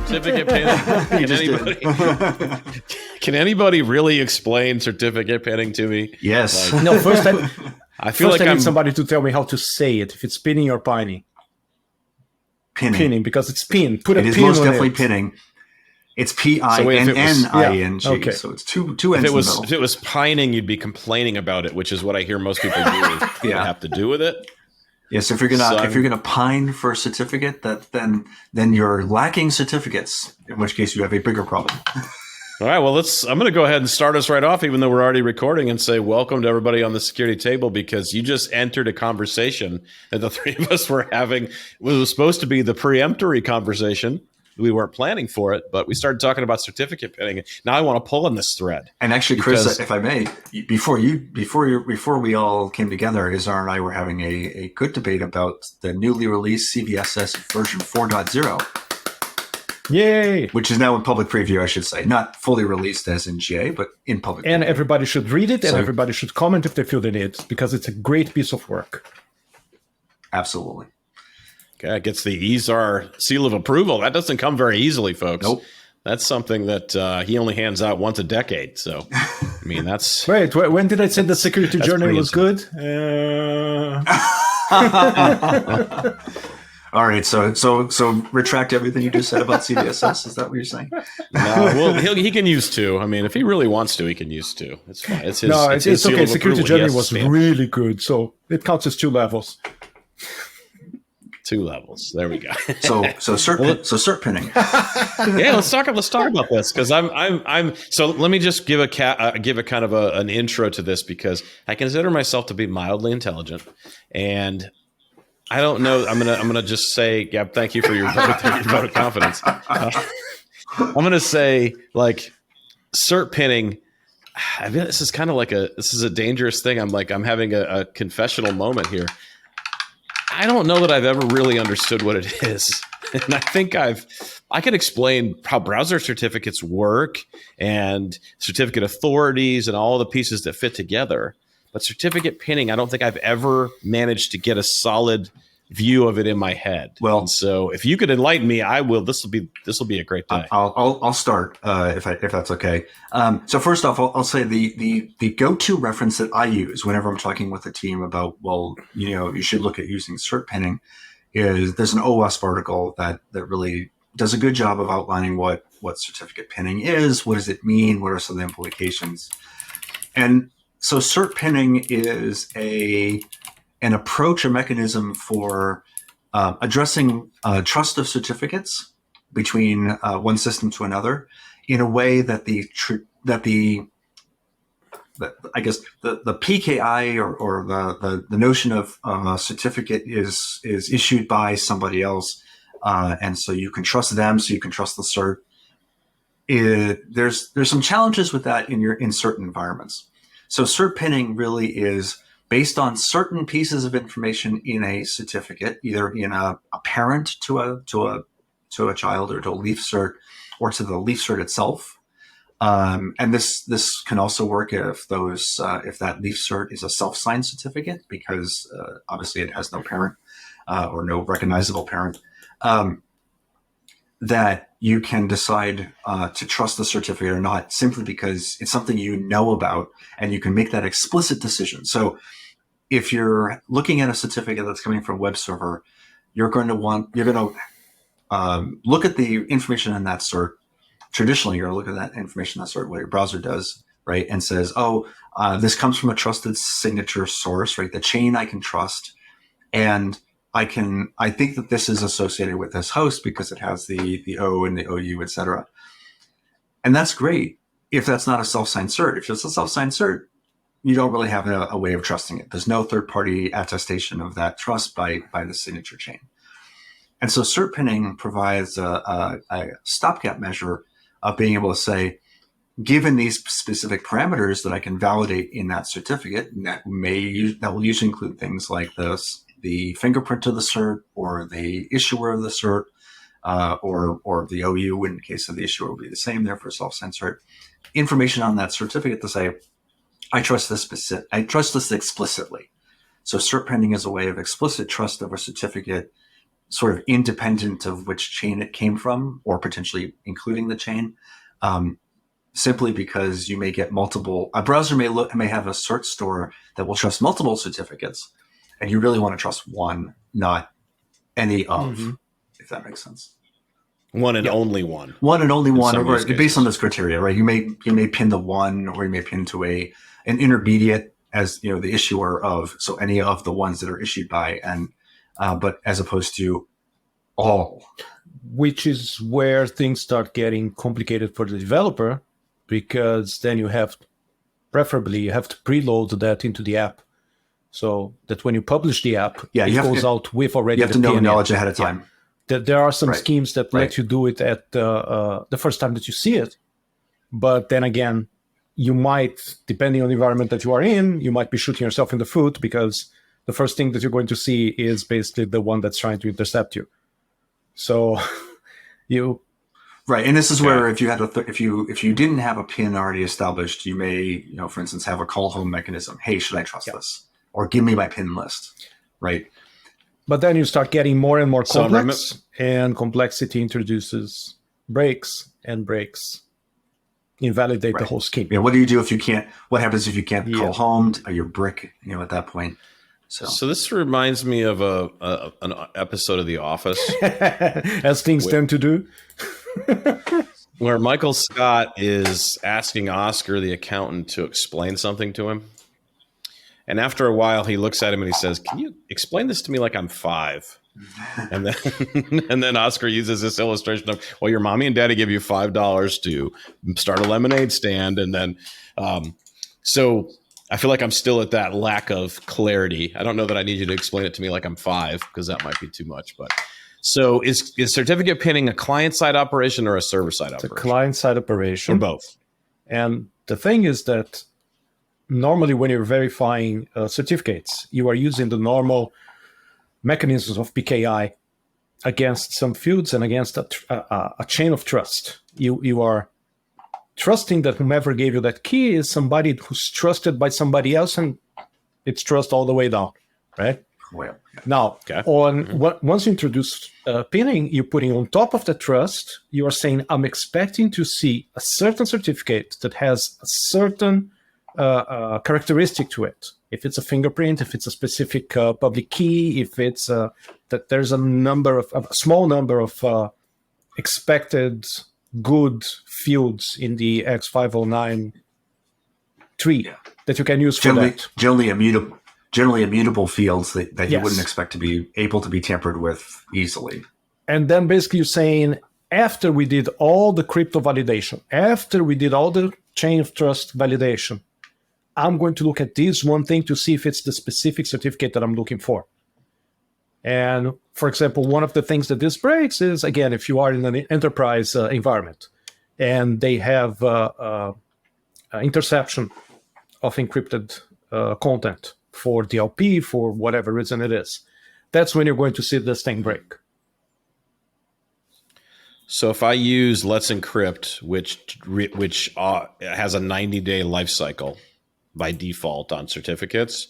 certificate pinning? Can anybody really explain certificate pinning to me? Yes. No, first I feel like I I'm need somebody to tell me how to say it. If it's pinning or pining. Pinning, because it's pin. Put a it is pin most on definitely it. pinning. It's PINNING. Yeah, okay. So it's two ends in the middle. If it was pining, you'd be complaining about it, which is what I hear most people do. Yeah. Have to do with it. Yes, if you're gonna pine for a certificate, then you're lacking certificates. In which case, you have a bigger problem. All right, well, I'm going to go ahead and start us right off, even though we're already recording, and say welcome to everybody on the security table, because you just entered a conversation that the three of us were having. It was supposed to be the preemptory conversation. We weren't planning for it, but we started talking about certificate pinning. Now I want to pull on this thread. And actually, Chris, if I may, before we all came together, Izar and I were having a good debate about the newly released CVSS version 4.0. Yay! Which is now in public preview, I should say. Not fully released as in GA, but in public And preview. everybody should read it, and everybody should comment if they feel the need, because it's a great piece of work. Absolutely. Okay, it gets the Izar seal of approval. That doesn't come very easily, folks. Nope. That's something that he only hands out once a decade. So, I mean, that's... Wait, when did I say the security journey was good? All right, so retract everything you just said about CVSS. Is that what you're saying? No, well, he can use two. I mean, if he really wants to, he can use two. It's fine. It's his. No, it's okay. seal of Security approval. journey was really good, so it counts as 2 levels. 2 levels. There we go. So cert pinning. Yeah, let's talk about this, because I'm. So let me just give a kind of an intro to this, because I consider myself to be mildly intelligent, and I don't know. I'm gonna just say, Gab, thank you for your vote of confidence. I'm gonna say, like, cert pinning. I mean, this is kind of like this is a dangerous thing. I'm having a confessional moment here. I don't know that I've ever really understood what it is, and I think I could explain how browser certificates work and certificate authorities and all the pieces that fit together. But certificate pinning, I don't think I've ever managed to get a solid view of it in my head. Well, and so if you could enlighten me, I will. This will be a great day. I'll start if that's okay. So first off, I'll say the go-to reference that I use whenever I'm talking with a team about, well, you should look at using cert pinning, is there's an OWASP article that really does a good job of outlining what certificate pinning is, what does it mean, what are some of the implications, and so cert pinning is an approach, a mechanism for addressing trust of certificates between one system to another in a way that the PKI or the notion of a certificate is issued by somebody else, and so you can trust them, so you can trust the cert. There's some challenges with that in certain environments. So cert pinning really is based on certain pieces of information in a certificate, either in a parent to a child, or to a leaf cert, or to the leaf cert itself. And this can also work if that leaf cert is a self-signed certificate, because obviously it has no parent or no recognizable parent. That you can decide to trust the certificate or not, simply because it's something you know about, and you can make that explicit decision. So if you're looking at a certificate that's coming from a web server, you're going to look at the information in that cert. Traditionally, you're going to look at that information in that cert, what your browser does, right? And says, this comes from a trusted signature source, right? The chain I can trust. And I think that this is associated with this host because it has the O and the OU, et cetera. And that's great if that's not a self-signed cert. If it's a self-signed cert, you don't really have a way of trusting it. There's no third-party attestation of that trust by the signature chain. And so cert pinning provides a stopgap measure of being able to say, given these specific parameters that I can validate in that certificate, and that will usually include things like the fingerprint of the cert, or the issuer of the cert, or the OU, in the case of the issuer, will be the same there for self-signed cert. Information on that certificate to say, I trust this explicitly. So cert pinning is a way of explicit trust of a certificate sort of independent of which chain it came from, or potentially including the chain, simply because you may get multiple. A browser may have a cert store that will trust multiple certificates, and you really want to trust one, not any of, if that makes sense. One and only one. One and only one, some or use cases. based on this criteria, right? You may pin the one, or you may pin to an intermediate as the issuer of, so any of the ones that are issued by, and but as opposed to all. Which is where things start getting complicated for the developer, because then you have to preload that into the app, so that when you publish the app, it goes out with already. You have to know knowledge ahead of time. There are some schemes that let you do it at the first time that you see it, but then again, you might, depending on the environment that you are in, you might be shooting yourself in the foot, because the first thing that you're going to see is basically the one that's trying to intercept you. So you and this is where if you had if you didn't have a PIN already established, you may for instance have a call home mechanism. Hey, should I trust this, or give me my PIN list, right? But then you start getting more and more complex, and complexity introduces breaks, and breaks invalidate the whole scheme. Yeah. What do you do if you can't? What happens if you can't call home? Are you brick? At that point. So this reminds me of an episode of The Office, as things tend to do, where Michael Scott is asking Oscar, the accountant, to explain something to him. And after a while, he looks at him and he says, "Can you explain this to me like I'm 5?" And then Oscar uses this illustration of, well, your mommy and daddy give you $5 to start a lemonade stand. And then, so I feel like I'm still at that lack of clarity. I don't know that I need you to explain it to me like I'm 5, because that might be too much. But so is certificate pinning a client-side operation or a server-side operation? It's a client-side operation. Or both. And the thing is that normally when you're verifying certificates, you are using the normal mechanisms of PKI against some fields and against a chain of trust. You are trusting that whomever gave you that key is somebody who's trusted by somebody else, and it's trust all the way down, right? Well, now, once you introduce pinning, you're putting on top of the trust, you are saying, I'm expecting to see a certain certificate that has a certain characteristic to it. If it's a fingerprint, if it's a specific public key, if it's that there's a small number of expected good fields in the X509 tree that you can use for that. Generally immutable fields that you wouldn't expect to be able to be tampered with easily. And then basically you're saying, after we did all the crypto validation, after we did all the chain of trust validation, I'm going to look at this one thing to see if it's the specific certificate that I'm looking for. And for example, one of the things that this breaks is, again, if you are in an enterprise environment and they have interception of encrypted content for DLP, for whatever reason it is, that's when you're going to see this thing break. So if I use Let's Encrypt, which has a 90-day life cycle by default on certificates,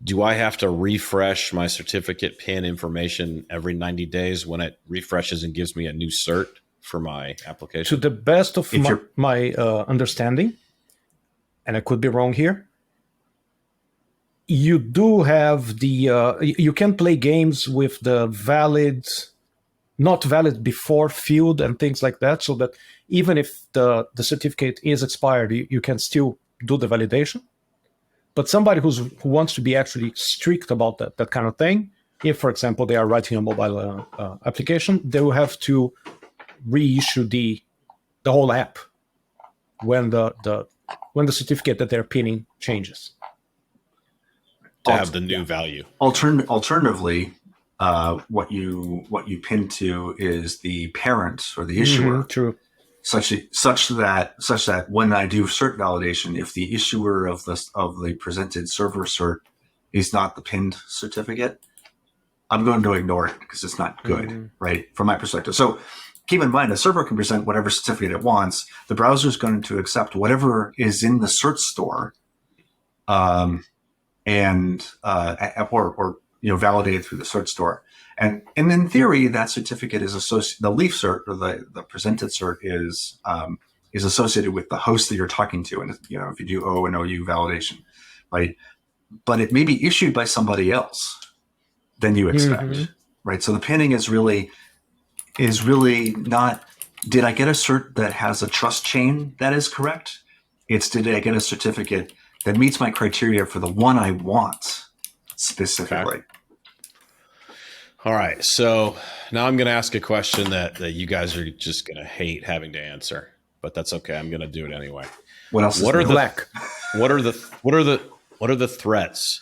do I have to refresh my certificate PIN information every 90 days when it refreshes and gives me a new cert for my application? To the best of my understanding, and I could be wrong here, you do have you can play games with the valid, not valid before field and things like that, so that even if the certificate is expired, you can still do the validation. But somebody who wants to be actually strict about that kind of thing, if, for example, they are writing a mobile application, they will have to reissue the whole app when the certificate that they're pinning changes. To have the new value. Alternatively, what you pin to is the parent or the issuer. True. Such that when I do cert validation, if the issuer of the presented server cert is not the pinned certificate, I'm going to ignore it because it's not good, right? From my perspective. So keep in mind, a server can present whatever certificate it wants. The browser is going to accept whatever is in the cert store, or validated through the cert store. And in theory, that certificate is associated. The leaf cert or the presented cert is associated with the host that you're talking to. And if you do O and OU validation, right? But it may be issued by somebody else than you expect, right? So the pinning is really not, did I get a cert that has a trust chain that is correct? It's, did I get a certificate that meets my criteria for the one I want specifically? Okay. All right. So now I'm going to ask a question that you guys are just going to hate having to answer, but that's okay. I'm going to do it anyway. What else? What are the threats?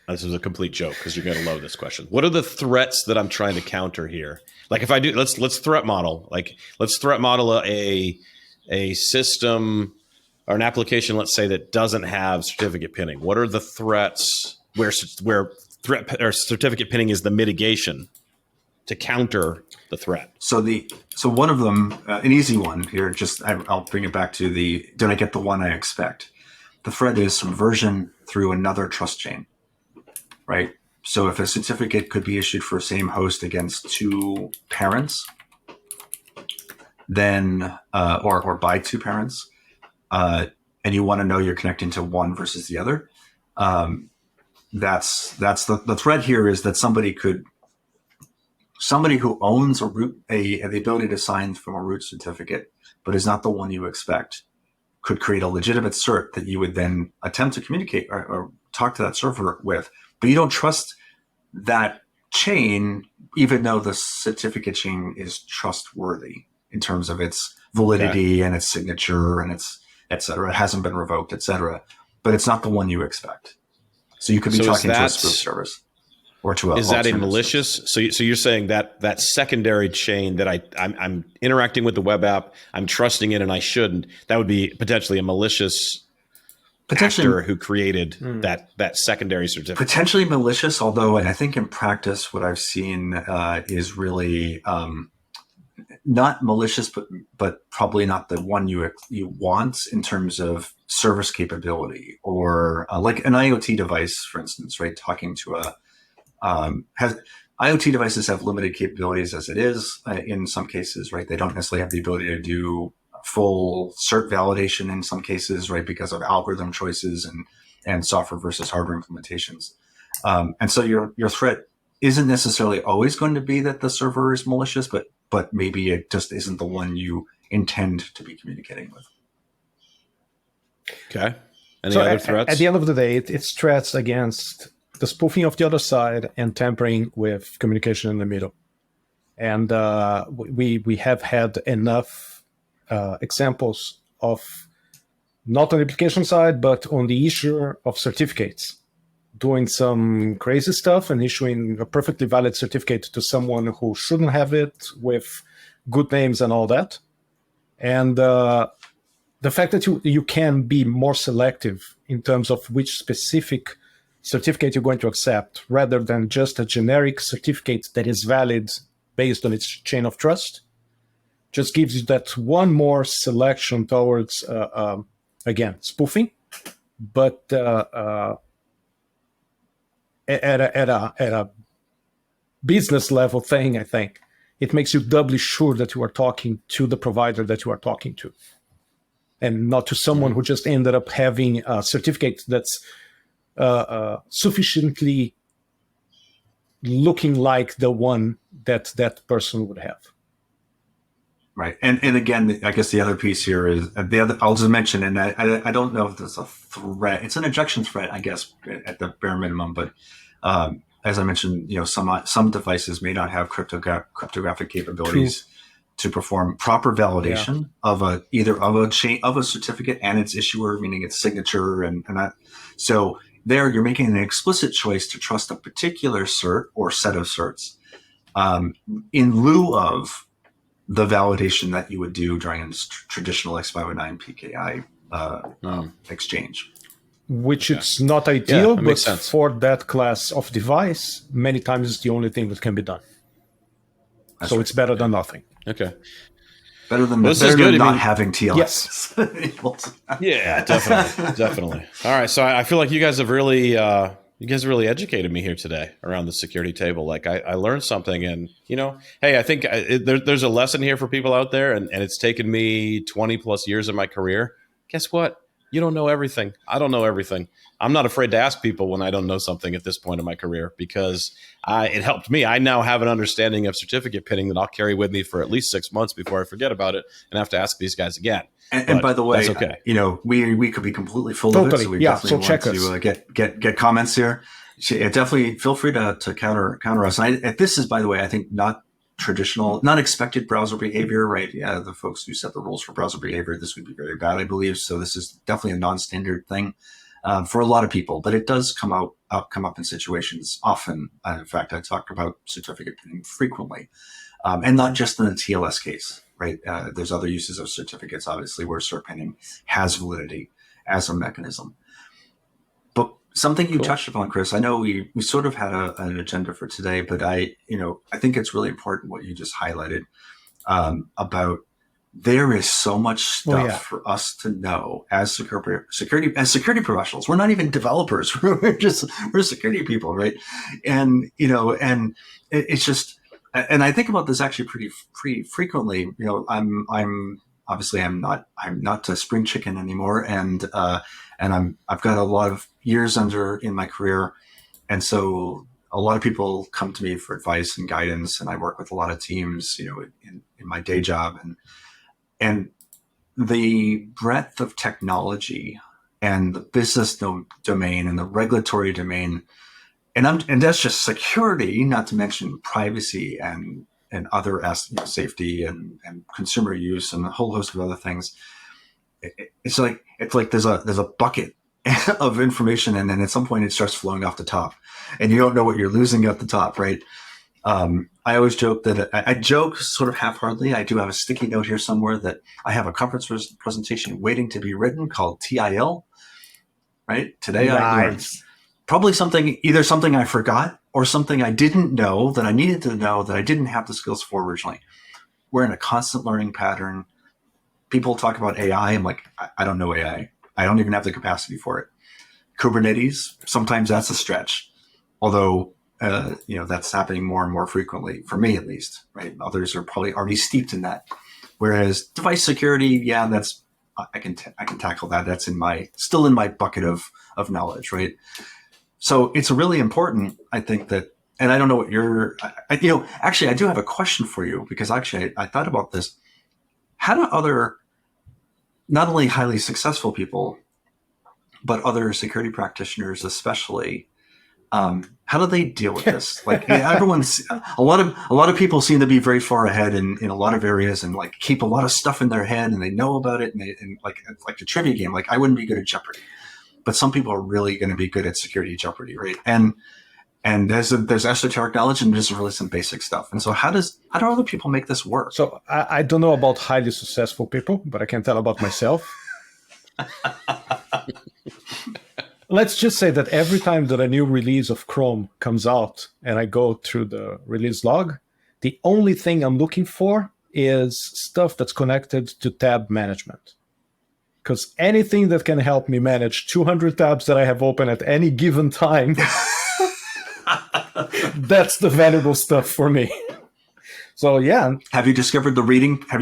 This is a complete joke because you're going to love this question. What are the threats that I'm trying to counter here? Like if I do, let's threat model. Like let's threat model a system or an application, let's say, that doesn't have certificate pinning. What are the threats where threat or certificate pinning is the mitigation to counter the threat? So one of them, an easy one here. I'll bring it back to did I get the one I expect? The threat is subversion through another trust chain, right? So if a certificate could be issued for same host against two parents, then or by two parents, and you want to know you're connecting to one versus the other, that's the threat here is that somebody who owns a root, the ability to sign from a root certificate, but is not the one you expect, could create a legitimate cert that you would then attempt to communicate or talk to that server with, but you don't trust that chain, even though the certificate chain is trustworthy in terms of its validity and its signature and its et cetera. It hasn't been revoked, et cetera, but it's not the one you expect. So you could be talking to a spoof service or to a. Is that a malicious? So you're saying that secondary chain that I'm interacting with the web app, I'm trusting it, and I shouldn't. That would be potentially a malicious actor who created that secondary certificate. Potentially malicious, although I think in practice what I've seen is really not malicious, but probably not the one you want in terms of service capability, or like an IoT device, for instance, right? Talking to IoT devices have limited capabilities as it is in some cases, right? They don't necessarily have the ability to do full cert validation in some cases, right? Because of algorithm choices and software versus hardware implementations. And so your threat isn't necessarily always going to be that the server is malicious, but maybe it just isn't the one you intend to be communicating with. Okay. Any other threats? At the end of the day, it's threats against the spoofing of the other side and tampering with communication in the middle. And we have had enough examples of, not on the application side, but on the issuer of certificates, doing some crazy stuff and issuing a perfectly valid certificate to someone who shouldn't have it, with good names and all that. And the fact that you can be more selective in terms of which specific certificate you're going to accept, rather than just a generic certificate that is valid based on its chain of trust, just gives you that one more selection towards, again, spoofing, but at a business level thing. I think it makes you doubly sure that you are talking to the provider that you are talking to, and not to someone who just ended up having a certificate that's sufficiently looking like the one that person would have. Right. And again, I guess the other piece here is I'll just mention, and I don't know if there's a threat. It's an injection threat, I guess, at the bare minimum. But as I mentioned, some devices may not have cryptographic capabilities to perform proper validation of either a chain of a certificate and its issuer, meaning its signature, and that. So there, you're making an explicit choice to trust a particular cert or set of certs in lieu of the validation that you would do during a traditional X509 PKI exchange. Which it's not ideal, but sense. for that class of device, many times it's the only thing that can be done. That's so right. it's better than nothing. Okay. Better than not having TLS. Yes. Yeah, definitely. Definitely. All right. So I feel like you guys have really You guys really educated me here today around the security table. Like I learned something, and hey, I think there's a lesson here for people out there, and it's taken me 20 plus years of my career. Guess what? You don't know everything. I don't know everything. I'm not afraid to ask people when I don't know something at this point in my career, because it helped me. I now have an understanding of certificate pinning that I'll carry with me for at least 6 months before I forget about it and have to ask these guys again. And by the way, that's okay. We could be completely full of it, so we definitely want to get comments here. Definitely feel free to counter us. And this is, by the way, I think not traditional, not expected browser behavior, right? Yeah, the folks who set the rules for browser behavior, this would be very bad, I believe. So this is definitely a non-standard thing for a lot of people, but it does come up in situations often. In fact, I talk about certificate pinning frequently, and not just in the TLS case. Right. There's other uses of certificates, obviously, where cert pinning has validity as a mechanism. But something you touched upon, Chris, I know we sort of had an agenda for today, but I think it's really important what you just highlighted about there is so much stuff for us to know as security professionals. We're not even developers. we're security people, right? And it's just. And I think about this actually pretty frequently. I'm not a spring chicken anymore, and I've got a lot of years in my career, and so a lot of people come to me for advice and guidance, and I work with a lot of teams, in my day job, and the breadth of technology and the business domain and the regulatory domain. And that's just security, not to mention privacy and other safety and consumer use and a whole host of other things. It's like there's a bucket of information, and then at some point it starts flowing off the top, and you don't know what you're losing at the top, right? I always joke that I joke sort of half-heartedly. I do have a sticky note here somewhere that I have a conference presentation waiting to be written called TIL. Right today, nice. I learned. Probably either something I forgot or something I didn't know that I needed to know that I didn't have the skills for originally. We're in a constant learning pattern. People talk about AI. I'm like, I don't know AI. I don't even have the capacity for it. Kubernetes, sometimes that's a stretch. Although, that's happening more and more frequently, for me at least, right? Others are probably already steeped in that. Whereas device security, I can tackle that. That's still in my bucket of knowledge, right? So it's really important, I think, that, and I don't know what actually, I do have a question for you, because actually I thought about this. How do other, not only highly successful people, but other security practitioners especially, how do they deal with this? Like a lot of people seem to be very far ahead in a lot of areas, and like keep a lot of stuff in their head, and they know about it, and like a trivia game. Like I wouldn't be good at Jeopardy, but some people are really going to be good at security Jeopardy, right? And there's esoteric knowledge, and there's really some basic stuff. And so how do other people make this work? So I don't know about highly successful people, but I can tell about myself. Let's just say that every time that a new release of Chrome comes out and I go through the release log, the only thing I'm looking for is stuff that's connected to tab management. Because anything that can help me manage 200 tabs that I have open at any given time, that's the valuable stuff for me. So yeah. Have you discovered the reading tab,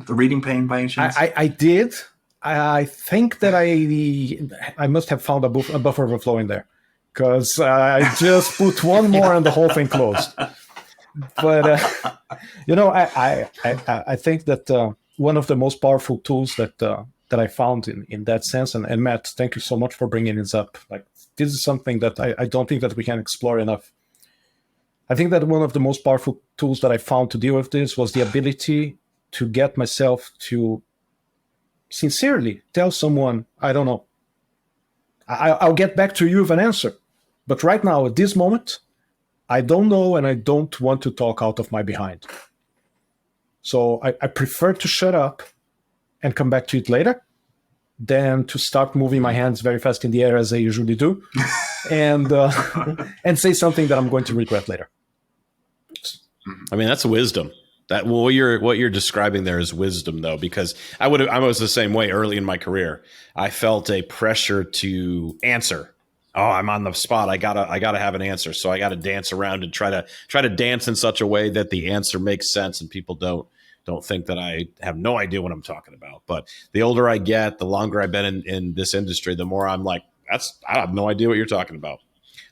the reading pane by any chance? I did. I think that I must have found a buffer overflow in there, because I just put one more and the whole thing closed. But I think that one of the most powerful tools that I found in that sense, and Matt, thank you so much for bringing this up. Like, this is something that I don't think that we can explore enough. I think that one of the most powerful tools that I found to deal with this was the ability to get myself to sincerely tell someone, I don't know. I'll get back to you with an answer. But right now, at this moment, I don't know, and I don't want to talk out of my behind. So I prefer to shut up and come back to it later than to start moving my hands very fast in the air, as I usually do, and say something that I'm going to regret later. I mean, that's wisdom. That what you're describing there is wisdom, though, because I was the same way early in my career. I felt a pressure to answer oh, I'm on the spot. I gotta have an answer. So I gotta dance around and try to dance in such a way that the answer makes sense and people don't think that I have no idea what I'm talking about. But the older I get, the longer I've been in this industry, the more I'm like, I have no idea what you're talking about.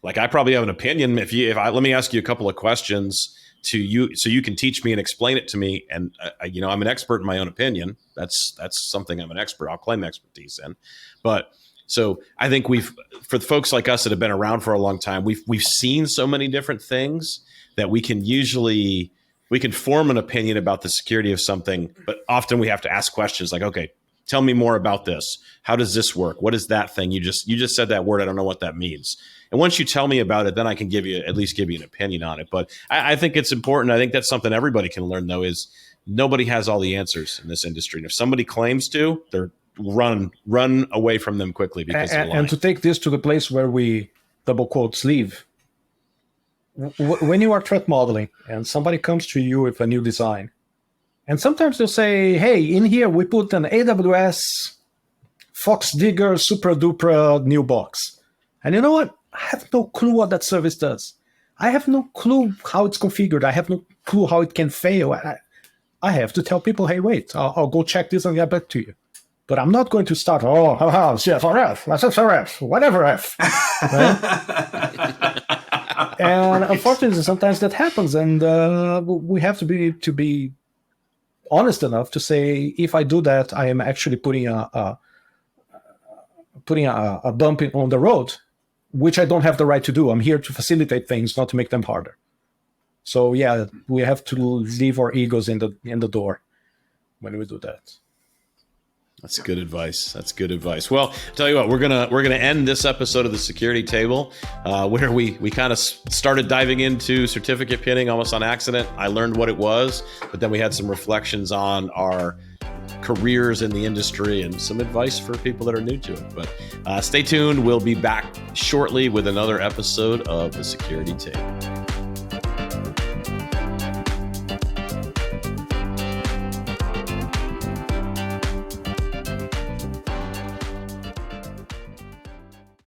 Like, I probably have an opinion. Let me ask you a couple of questions to you, so you can teach me and explain it to me. And I'm an expert in my own opinion. That's something I'm an expert. I'll claim expertise in. But so I think for the folks like us that have been around for a long time, we've seen so many different things that we can form an opinion about the security of something. But often we have to ask questions like, okay, tell me more about this. How does this work? What is that thing? You just said that word. I don't know what that means. And once you tell me about it, then I can at least give you an opinion on it. But I think it's important. I think that's something everybody can learn, though, is nobody has all the answers in this industry. And if somebody claims to, they're run away from them quickly because they're lying. And to take this to the place where we double quotes leave, when you are threat modeling and somebody comes to you with a new design, and sometimes they'll say, hey, in here we put an AWS Fox Digger super duper new box. And you know what? I have no clue what that service does. I have no clue how it's configured. I have no clue how it can fail. I have to tell people, hey, wait, I'll go check this and get back to you. But I'm not going to start, CFRF, SSRF, whatever F. Right? And unfortunately, sometimes that happens. And we have to be honest enough to say, if I do that, I am actually putting a bump on the road, which I don't have the right to do. I'm here to facilitate things, not to make them harder. So yeah, we have to leave our egos in the door when we do that. That's good advice. Well, I'll tell you what, we're gonna end this episode of the Security Table, where we kind of started diving into certificate pinning almost on accident. I learned what it was, but then we had some reflections on our careers in the industry and some advice for people that are new to it. But stay tuned. We'll be back shortly with another episode of the Security Table.